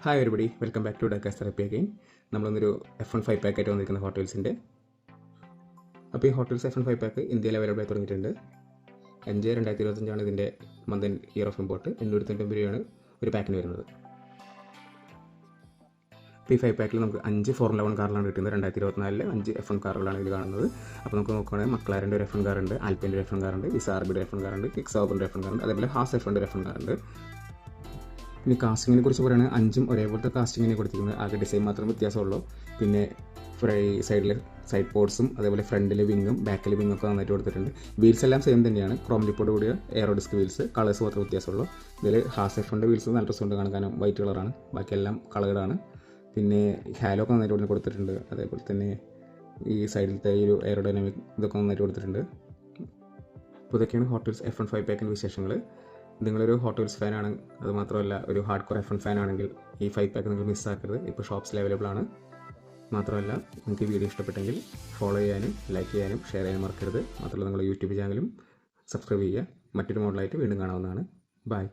Hi everybody, welcome back to ഡക്കാസ് therapy again. നമ്മളൊന്നൊരു F1 5 പാക്കായിട്ട് വന്നിരിക്കുന്ന ഹോട്ടൽസിൻ്റെ. അപ്പോൾ ഈ ഹോട്ടൽസ് F1 5 പാക്ക് ഇന്ത്യയിൽ അവൈലബിൾ ആയി തുടങ്ങിയിട്ടുണ്ട്. 5/2025 ഇതിൻ്റെ മന്ത് ഇയർ ഓഫ് ഇമ്പോർട്ട്. 890 രൂപയാണ് ഒരു പാക്കിന് വരുന്നത്. അപ്പോൾ ഈ 5 പാക്കിൽ നമുക്ക് 5 Formula 1 കാറിലാണ് കിട്ടുന്നത്. 2024 5 F1 കാറുകളാണ് ഇതിൽ കാണുന്നത്. അപ്പോൾ നമുക്ക് നോക്കുകയാണെങ്കിൽ മക്ലാരൻ്റെ ഒരു F1 കാറുണ്ട്, ആൽപ്പിൻ്റെ ഒരു F1 കാറുണ്ട്, വിസാർബിയുടെ F1 കാറുണ്ട്, കിക്സോബറിൻ്റെ F1 കാറുണ്ട്, അതേപോലെ ഹാസ് F1 ഒരു F1 കാറുണ്ട്. ഇനി കാസ്റ്റിങ്ങിനെ കുറിച്ച് പറയുകയാണെങ്കിൽ 5ഉം ഒരേപോലത്തെ കാസ്റ്റിങ്ങിനെ കൊടുത്തിരിക്കുന്നത്. ആകെ ഡിസൈൻ മാത്രം വ്യത്യാസമുള്ളൂ. പിന്നെ സൈഡിൽ സൈഡ് പോർട്സും അതേപോലെ ഫ്രണ്ടിൽ വിങ്ങും ബാക്കിൽ വിങ്ങൊക്കെ നന്നായിട്ട് കൊടുത്തിട്ടുണ്ട്. വീൽസ് എല്ലാം സെയിം തന്നെയാണ്. ക്രോം ലിപ്പോട് കൂടിയ എയറോ ഡിസ്ക് വീൽസ്. കളേഴ്സ് മാത്രമേ വ്യത്യാസമുള്ളൂ. ഇതിൽ ഹാസ് F1 വീൽസ് നല്ല രസമുണ്ട് കാണാനും. വൈറ്റ് കളറാണ്, ബാക്കിയെല്ലാം കളേർഡാണ്. പിന്നെ ഹാലോ ഒക്കെ നന്നായിട്ട് ഇവിടെ കൊടുത്തിട്ടുണ്ട്. അതേപോലെ തന്നെ ഈ സൈഡിലത്തെ ഈ ഒരു എയറോഡൈനാമിക് ഇതൊക്കെ നന്നായിട്ട് കൊടുത്തിട്ടുണ്ട്. അപ്പോൾ ഇതൊക്കെയാണ് ഹോട്ടൽസ് F1 5 പാക്കിൻ്റെ വിശേഷങ്ങൾ. നിങ്ങളൊരു ഹോട്ടൽസ് ഫാനാണ്, അതുമാത്രമല്ല ഒരു ഹാർഡ് കോർ F1 ഫാനാണെങ്കിൽ ഈ 5 പാക്ക് നിങ്ങൾ മിസ്സാക്കരുത്. ഇപ്പോൾ ഷോപ്സിൽ അവൈലബിൾ ആണ്. മാത്രമല്ല നിങ്ങൾക്ക് ഈ വീഡിയോ ഇഷ്ടപ്പെട്ടെങ്കിൽ ഫോളോ ചെയ്യാനും ലൈക്ക് ചെയ്യാനും ഷെയർ ചെയ്യാനും മറക്കരുത്. മാത്രമല്ല നിങ്ങളുടെ യൂട്യൂബ് ചാനലും സബ്സ്ക്രൈബ് ചെയ്യുക. മറ്റൊരു മോഡലായിട്ട് വീണ്ടും കാണാവുന്നതാണ്. ബൈ.